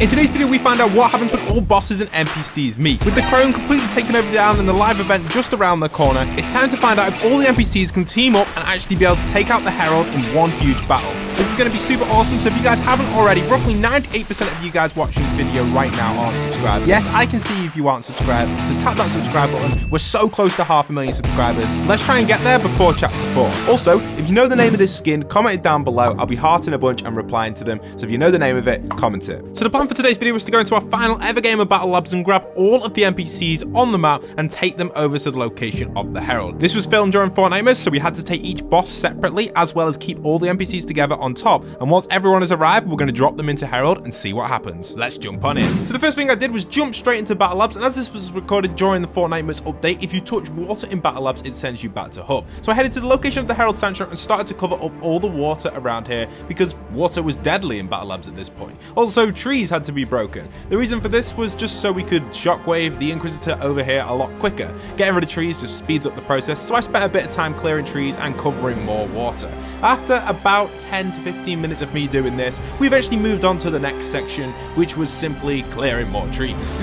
In today's video, we find out what happens when all bosses and NPCs meet. With the Chrome completely taking over the island and the live event just around the corner, it's time to find out if all the NPCs can team up and actually be able to take out the Herald in one huge battle. This is going to be super awesome, so if you guys haven't already, roughly 98% of you guys watching this video right now aren't subscribed. Yes, I can see if you aren't subscribed, so tap that subscribe button. We're so close to 500,000 subscribers. Let's try and get there before chapter 4. Also, if you know the name of this skin, comment it down below. I'll be hearting a bunch and replying to them, so if you know the name of it, comment it. So the plan for today's video was to go into our final ever game of Battle Labs and grab all of the NPCs on the map and take them over to the location of the Herald. This was filmed during Fortnite, so we had to take each boss separately as well as keep all the NPCs together on top. And once everyone has arrived, we're going to drop them into Herald and see what happens. Let's jump on in. So the first thing I did was jump straight into Battle Labs, and as this was recorded during the Fortnite update, if you touch water in Battle Labs, it sends you back to hub. So I headed to the location of the Herald Sanctuary and started to cover up all the water around here because water was deadly in Battle Labs at this point. Also, trees had to be broken. The reason for this was just so we could shockwave the Inquisitor over here a lot quicker. Getting rid of trees just speeds up the process, so I spent a bit of time clearing trees and covering more water. After about 10 to 15 minutes of me doing this, we eventually moved on to the next section, which was simply clearing more trees.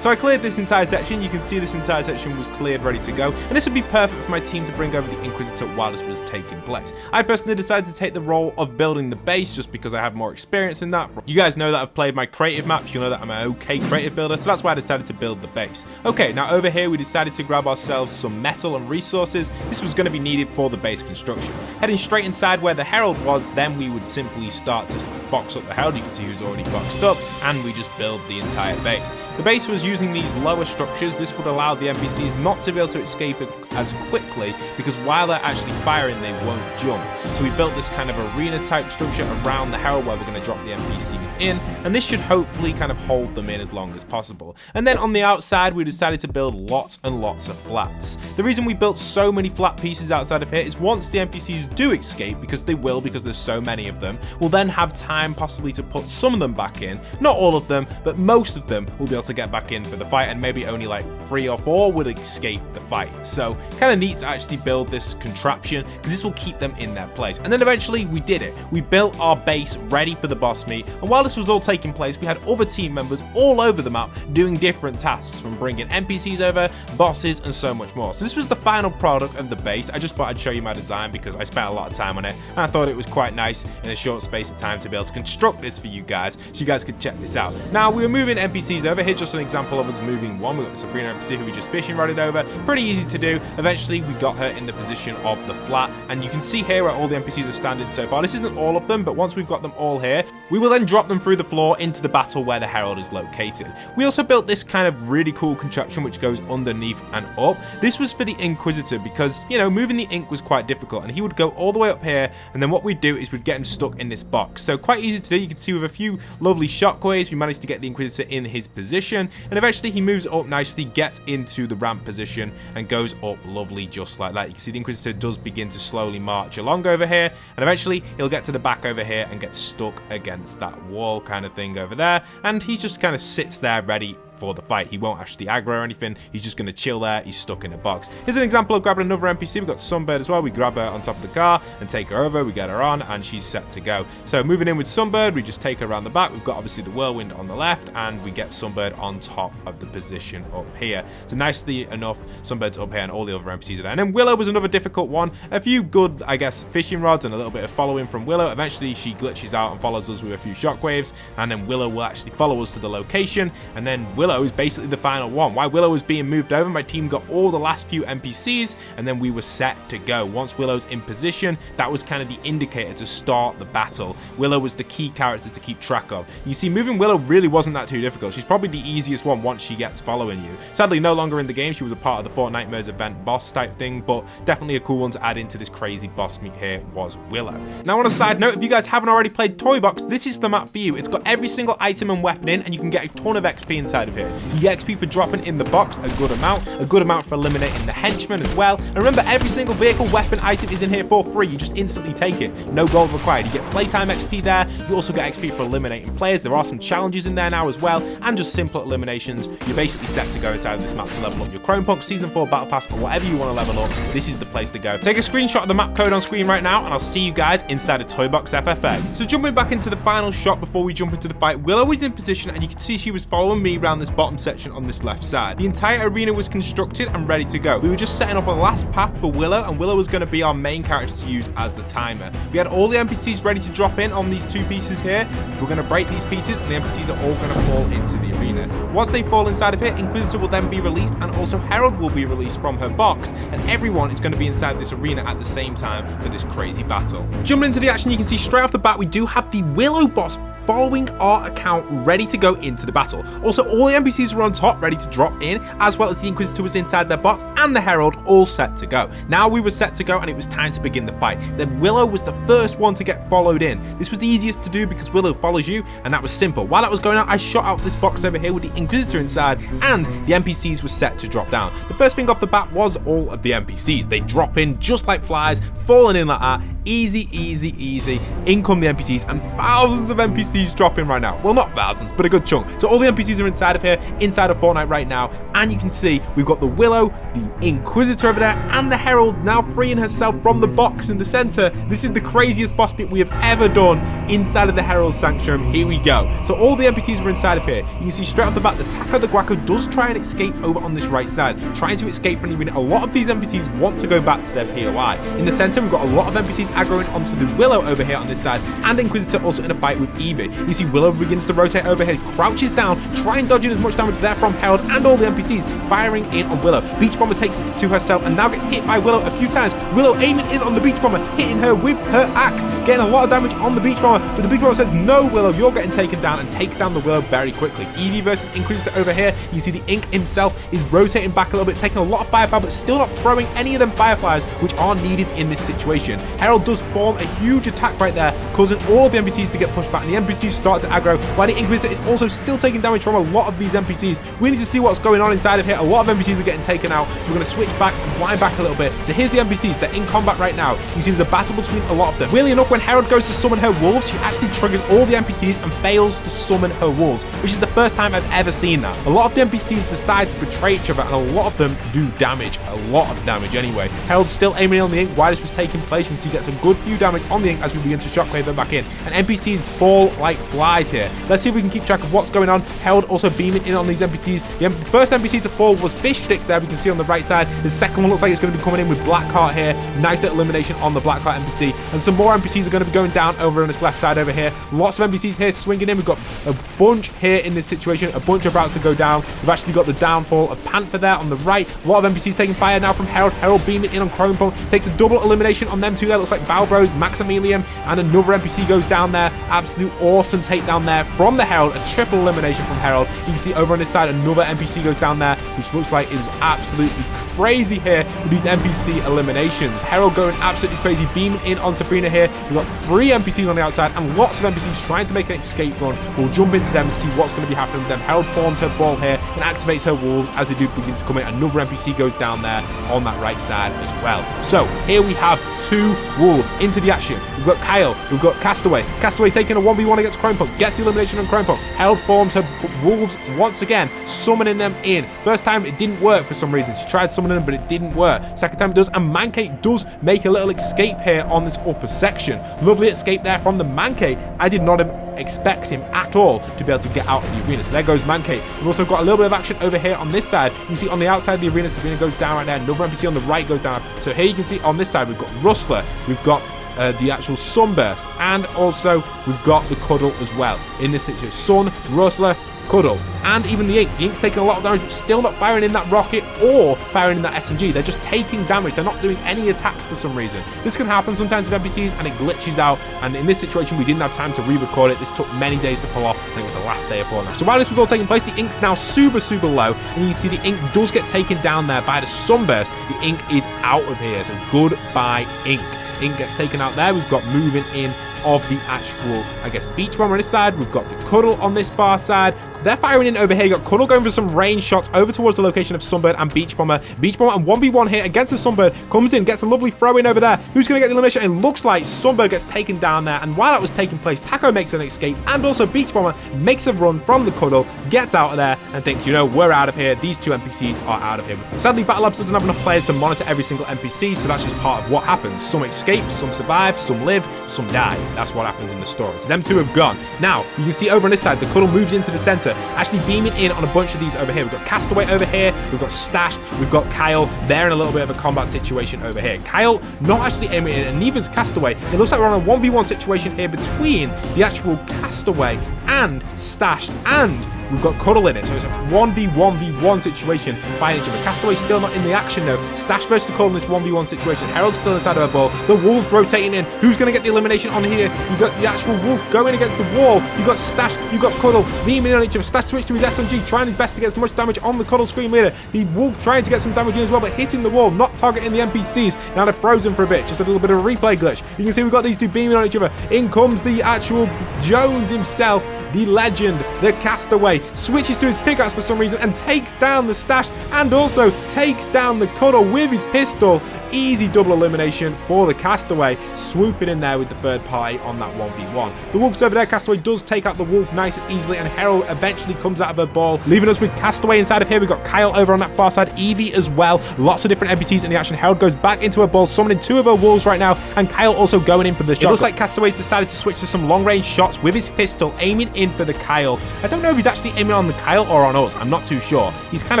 So I cleared this entire section. You can see this entire section was cleared, ready to go, and this would be perfect for my team to bring over the Inquisitor while this was taking place. I personally decided to take the role of building the base just because I have more experience in that. You guys know that I've played my creative maps, you know that I'm an okay creative builder, so that's why I decided to build the base. Okay, now over here we decided to grab ourselves some metal and resources. This was going to be needed for the base construction. Heading straight inside where the Herald was, then we would simply start to box up the Herald. You can see who's already boxed up, and we just build the entire base. The base was using these lower structures. This would allow the NPCs not to be able to escape it as quickly, because while they're actually firing, they won't jump. So we built this kind of arena type structure around the Herald where we're going to drop the NPCs in, and this should hopefully kind of hold them in as long as possible. And then on the outside, we decided to build lots and lots of flats. The reason we built so many flat pieces outside of here is once the NPCs do escape, because they will, because there's so many of them, we'll then have time possibly to put some of them back in. Not all of them, but most of them will be able to get back in for the fight, and maybe only like 3 or 4 would escape the fight. So kind of neat to actually build this contraption, because this will keep them in their place. And then eventually we did it. We built our base ready for the boss meet, and while this was all taking place, we had other team members all over the map doing different tasks, from bringing NPCs over, bosses, and so much more. So this was the final product of the base. I just thought I'd show you my design because I spent a lot of time on it, and I thought it was quite nice in a short space of time to be able to construct this for you guys, so you guys could check this out. Now, we were moving NPCs over. Here's just an example of us moving one. We got the Sabrina NPC who we just fishing rodded over. Pretty easy to do. Eventually, we got her in the position of the flat, and you can see here where all the NPCs are standing so far. This isn't all of them, but once we've got them all here, we will then drop them through the floor into the battle where the Herald is located. We also built this kind of really cool contraption which goes underneath and up. This was for the Inquisitor because, you know, moving the ink was quite difficult, and he would go all the way up here, and then what we'd do is we'd get him stuck in this box. So quite easy to do. You can see with a few lovely shockwaves, we managed to get the Inquisitor in his position, and eventually he moves up nicely, gets into the ramp position, and goes up lovely just like that. You can see the Inquisitor does begin to slowly march along over here, and eventually he'll get to the back over here and get stuck against that wall kind of thing over there, and he just kind of sits there ready for the fight. He won't actually aggro or anything. He's just going to chill there. He's stuck in a box. Here's an example of grabbing another NPC. We've got Sunbird as well. We grab her on top of the car and take her over. We get her on, and she's set to go. So moving in with Sunbird, we just take her around the back. We've got obviously the Whirlwind on the left, and we get Sunbird on top of the position up here. So nicely enough, Sunbird's up here, and all the other NPCs are there. And then Willow was another difficult one. A few good, I guess, fishing rods and a little bit of following from Willow. Eventually, she glitches out and follows us with a few shockwaves, and then Willow will actually follow us to the location, and then Willow is basically the final one. While Willow was being moved over, my team got all the last few NPCs, and then we were set to go. Once Willow's in position, that was kind of the indicator to start the battle. Willow was the key character to keep track of. You see, moving Willow really wasn't that too difficult. She's probably the easiest one once she gets following you. Sadly, no longer in the game. She was a part of the Fortnite event boss type thing, but definitely a cool one to add into this crazy boss meet here was Willow. Now, on a side note, if you guys haven't already played Toy Box, this is the map for you. It's got every single item and weapon in, and you can get a ton of XP inside of it. here. You get XP for dropping in the box, a good amount for eliminating the henchmen as well. And remember, every single vehicle, weapon, item is in here for free. You just instantly take it. No gold required. You get playtime XP there. You also get XP for eliminating players. There are some challenges in there now as well, and just simple eliminations. You're basically set to go inside of this map to level up your Chrome Punk Season 4 Battle Pass or whatever you want to level up. This is the place to go. Take a screenshot of the map code on screen right now, and I'll see you guys inside of Toy Box FFA. So jumping back into the final shot before we jump into the fight, Willow was in position, and you can see she was following me around this bottom section on this left side. The entire arena was constructed and ready to go. We were just setting up a last path for Willow, and Willow was going to be our main character to use as the timer. We had all the NPCs ready to drop in on these two pieces here. We're going to break these pieces, and the NPCs are all going to fall into the arena. Once they fall inside of here, Inquisitor will then be released, and also Herald will be released from her box, and everyone is going to be inside this arena at the same time for this crazy battle. Jumping into the action, you can see straight off the bat we do have the Willow boss following our account, ready to go into the battle. Also, all the NPCs were on top, ready to drop in, as well as the Inquisitor was inside their box, and the Herald all set to go. Now we were set to go, and it was time to begin the fight. Then Willow was the first one to get followed in. This was the easiest to do because Willow follows you, and that was simple. While that was going on, I shot out this box over here with the Inquisitor inside, and the NPCs were set to drop down. The first thing off the bat was all of the NPCs. They drop in just like flies, falling in like that. Easy, easy, easy. In come the NPCs, and thousands of NPCs drop in right now. Well, not thousands, but a good chunk. So all the NPCs are inside of here, inside of Fortnite right now, and you can see we've got the Willow, the Inquisitor over there, and the Herald now freeing herself from the box in the center. This is the craziest boss beat we have ever done inside of the Herald Sanctum. Here we go. So all the NPCs were inside of here. You can see straight off the bat, the Taco the Guaco does try and escape over on this right side, trying to escape from the arena. A lot of these NPCs want to go back to their POI. In the center, we've got a lot of NPCs aggroing onto the Willow over here on this side, and Inquisitor also in a fight with Evie. You see Willow begins to rotate overhead, crouches down, try and dodge in as much damage there from Herald and all the NPCs firing in on Willow. Beach Bomber takes it to herself and now gets hit by Willow a few times. Willow aiming in on the Beach Bomber, hitting her with her axe, getting a lot of damage on the Beach Bomber, but the Beach Bomber says, no Willow, you're getting taken down, and takes down the Willow very quickly. Evie versus Inquisitor over here. You see the Ink himself is rotating back a little bit, taking a lot of firepower, but still not throwing any of them fireflies, which are needed in this situation. Herald does form a huge attack right there, causing all of the NPCs to get pushed back, and the NPCs start to aggro, while the Inquisitor is also still taking damage from a lot of these NPCs. We need to see what's going on inside of here. A lot of NPCs are getting taken out, so we're going to switch back and wind back a little bit. So here's the NPCs. They're in combat right now. You see there's a battle between a lot of them. Weirdly enough, when Herald goes to summon her wolves, she actually triggers all the NPCs and fails to summon her wolves, which is the first time I've ever seen that. A lot of the NPCs decide to betray each other, and a lot of them do damage. A lot of damage anyway. Herald's still aiming on the Ink while this was taking place. You can see he gets a good few damage on the Ink as we begin to shockwave them back in. And NPCs fall like flies here. Let's see if we can keep track of what's going on. Herald also beaming in on these NPCs. The first NPC to fall was Fish Stick there, we can see on the right side. The second one looks like it's going to be coming in with Blackheart here. Nice little elimination on the Blackheart NPC. And some more NPCs are going to be going down over on this left side over here. Lots of NPCs here swinging in. We've got a bunch here in this situation. A bunch about to go down. We've actually got the downfall of Panther there on the right. A lot of NPCs taking fire now from Herald. Herald beaming in on Chrome Punk. Takes a double elimination on them two there. Looks like Balbros, Maximilian, and another NPC goes down there. Absolute awesome takedown there from the Herald. A triple elimination from Herald. You can see over on this side another NPC goes down there, which looks like it was absolutely crazy here with these NPC eliminations. Herald going absolutely crazy, beaming in on Sabrina here. We've got 3 NPCs on the outside and lots of NPCs trying to make an escape run. We'll jump into them and see what's going to be happening with them. Herald forms her ball here and activates her wolves as they do begin to come in. Another NPC goes down there on that right side as well. So here we have 2 wolves into the action. We've got Kyle, we've got Castaway. Castaway taking a 1v1 against Chrome Punk, gets the elimination on Chrome Punk. Herald forms her wolves once again, summoning them in. First time it didn't work for some reason. She tried summoning them, but it didn't work. Second time it does, and Mankate does make a little escape here on this upper section. Lovely escape there from the Mankate. I did not expect him at all to be able to get out of the arena. So there goes Mankate. We've also got a little bit of action over here on this side. You can see on the outside of the arena, Sabrina goes down right there. Another NPC on the right goes down. So here you can see on this side, we've got Rustler. We've got the actual Sunburst, and also we've got the Cuddle as well in this situation. Sun, Rustler, Cuddle, and even the Ink. The Ink's taking a lot of damage, but still not firing in that rocket or firing in that SMG. They're just taking damage. They're not doing any attacks for some reason. This can happen sometimes with NPCs, and it glitches out. And in this situation, we didn't have time to re-record it. This took many days to pull off. I think it was the last day of Fortnite. So while this was all taking place, the Ink's now super, super low, and you can see the Ink does get taken down there by the Sunburst. The Ink is out of here, so goodbye, Ink. Ink gets taken out there. We've got moving in of the actual, I guess, Beach Bomber on this side. We've got the Cuddle on this far side. They're firing in over here. You got Cuddle going for some range shots over towards the location of Sunbird and Beach Bomber. Beach Bomber and 1v1 here against the Sunbird. Comes in, gets a lovely throw in over there. Who's going to get the elimination? It looks like Sunbird gets taken down there. And while that was taking place, Taco makes an escape. And also Beach Bomber makes a run from the Cuddle, gets out of there, and thinks, you know, we're out of here. These two NPCs are out of here. Sadly, Battle Labs doesn't have enough players to monitor every single NPC, so that's just part of what happens. Some escape, some survive, some live, some die. That's what happens in the story. So them two have gone. Now, you can see over on this side, the Cuddle moves into the center, actually beaming in on a bunch of these over here. We've got Castaway over here, we've got Stashed, we've got Kyle. They're in a little bit of a combat situation over here. Kyle not actually aiming in, and neither's Castaway. It looks like we're on a 1v1 situation here between the actual Castaway and Stashed, and we've got Cuddle in it, so it's a 1v1v1 situation fighting each other. Castaway's still not in the action though. Stash versus Cuddle in this 1v1 situation. Harold's still inside of a ball. The Wolves rotating in. Who's going to get the elimination on here? You've got the actual Wolf going against the wall. You've got Stash, you've got Cuddle beaming in on each other. Stash switched to his SMG, trying his best to get as much damage on the Cuddle screen leader. The Wolf trying to get some damage in as well, but hitting the wall, not targeting the NPCs. Now they're frozen for a bit, just a little bit of a replay glitch. You can see we've got these two beaming on each other. In comes the actual Jones himself, the legend, the Castaway, switches to his pickaxe for some reason and takes down the Stash and also takes down the Cuddle with his pistol. Easy double elimination for the Castaway, swooping in there with the third party on that 1v1. The Wolf's over there. Castaway does take out the Wolf nice and easily, and Herald eventually comes out of her ball, leaving us with Castaway inside of here. We've got Kyle over on that far side, Evie as well. Lots of different NPCs in the action. Herald goes back into her ball, summoning two of her Wolves right now, and Kyle also going in for the shot. It looks like Castaway's decided to switch to some long-range shots with his pistol, aiming in for the Kyle. I don't know if he's actually aiming on the Kyle or on us. I'm not too sure. He's kind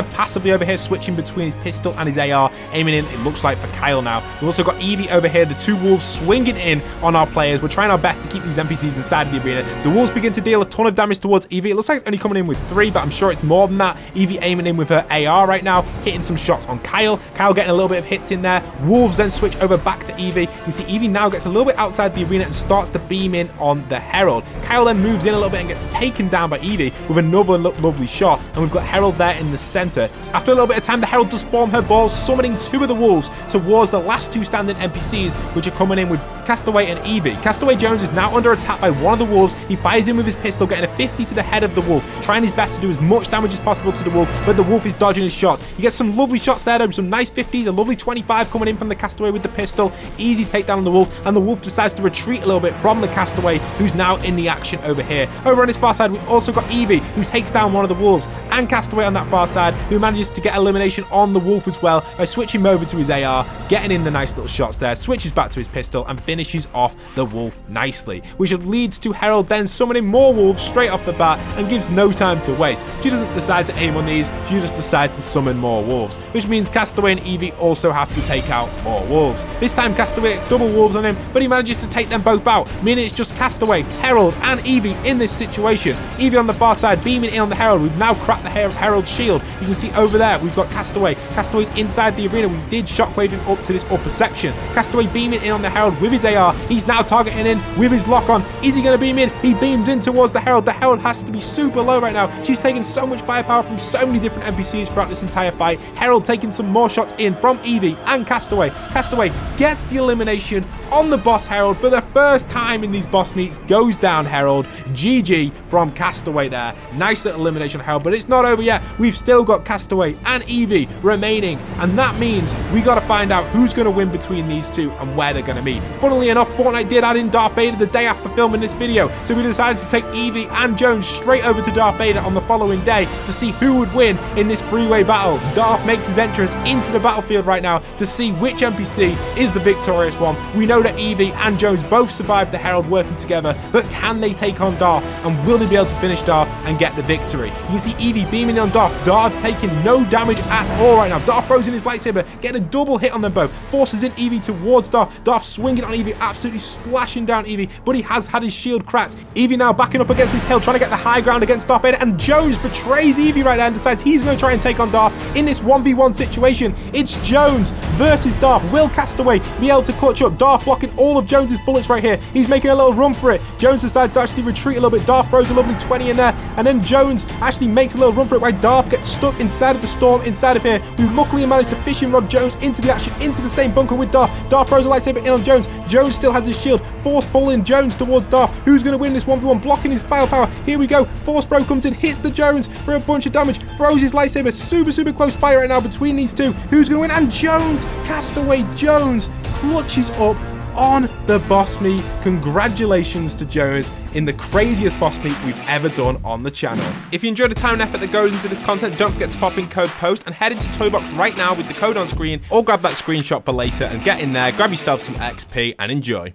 of passively over here, switching between his pistol and his AR, aiming in, it looks like, for Kyle now. We've also got Evie over here, the two Wolves swinging in on our players. We're trying our best to keep these NPCs inside of the arena. The Wolves begin to deal a ton of damage towards Evie. It looks like it's only coming in with 3, but I'm sure it's more than that. Evie aiming in with her AR right now, hitting some shots on Kyle. Kyle getting a little bit of hits in there. Wolves then switch over back to Evie. You see Evie now gets a little bit outside the arena and starts to beam in on the Herald. Kyle then moves in a little bit and gets taken down by Evie with another lovely shot, and we've got Herald there in the center. After a little bit of time, the Herald does form her ball, summoning two of the Wolves towards the last two standing NPCs, which are coming in with Castaway and Evie. Castaway Jones is now under attack by one of the Wolves. He fires in with his pistol, getting a 50 to the head of the Wolf, trying his best to do as much damage as possible to the Wolf, but the Wolf is dodging his shots. He gets some lovely shots there, though, some nice 50s, a lovely 25 coming in from the Castaway with the pistol. Easy takedown on the Wolf, and the Wolf decides to retreat a little bit from the Castaway, who's now in the action over here. Over on his far side, we've also got Evie, who takes down one of the Wolves, and Castaway on that far side, who manages to get elimination on the Wolf as well by switching him over to his AR, getting in the nice little shots there, switches back to his pistol, and finishes off the Wolf nicely, which leads to Herald then summoning more Wolves straight off the bat and gives no time to waste. She doesn't decide to aim on these, she just decides to summon more Wolves, which means Castaway and Evie also have to take out more Wolves. This time Castaway gets double Wolves on him, but he manages to take them both out, meaning it's just Castaway, Herald, and Evie in this situation. Evie on the far side beaming in on the Herald. We've now cracked the Herald shield. You can see over there we've got Castaway. Castaway's inside the arena. We did shockwave him up to this upper section. Castaway beaming in on the Herald with his AR. He's now targeting in with his lock on. Is he going to beam in? He beams in towards the Herald. The Herald has to be super low right now. She's taking so much firepower from so many different NPCs throughout this entire fight. Herald taking some more shots in from Evie and Castaway. Castaway gets the elimination on the boss Herald for the first time in these boss meets. Goes down Herald. GG from Castaway there. Nice little elimination Herald, but it's not over yet. We've still got Castaway and Evie remaining, and that means we got to find out who's going to win between these two and where they're going to meet. Funnily enough, Fortnite did add in Darth Vader the day after filming this video, so we decided to take Evie and Jones straight over to Darth Vader on the following day to see who would win in this three-way battle. Darth makes his entrance into the battlefield right now to see which NPC is the victorious one. We know that Evie and Jones both survived the Herald working together, but can they take on Darth, and will they be able to finish Darth and get the victory? You can see Evie beaming on Darth. Darth taking no damage at all right now. Darth throws in his lightsaber, getting a double hit on them both, forces in Evie towards Darth. Darth swinging on Evie, absolutely slashing down Evie, but he has had his shield cracked. Evie now backing up against this hill, trying to get the high ground against Darth Vader, and Jones betrays Evie right there and decides he's going to try and take on Darth in this 1v1 situation. It's Jones versus Darth. Will Castaway be able to clutch up? Darth blocking all of Jones's bullets right here. He's making a little run for it. Jones decides to actually retreat a little bit. Darth throws a lovely 20 in there, and then Jones actually makes a little run for it while Darth gets stuck inside of the storm inside of here. We luckily managed to fishing rod Jones into the action, into the same bunker with Darth. Darth throws a lightsaber in on Jones. Jones still has his shield. Force pulling Jones towards Darth. Who's going to win this 1v1? Blocking his firepower. Here we go. Force throw comes in, hits the Jones for a bunch of damage. Throws his lightsaber. Super close fire right now between these two. Who's going to win? And Jones, Castaway Jones, clutches up on the boss meat. Congratulations to Jones in the craziest boss meat we've ever done on the channel. If you enjoyed the time and effort that goes into this content, don't forget to pop in code POST and head into Toybox right now with the code on screen, or grab that screenshot for later and get in there, grab yourself some XP and enjoy.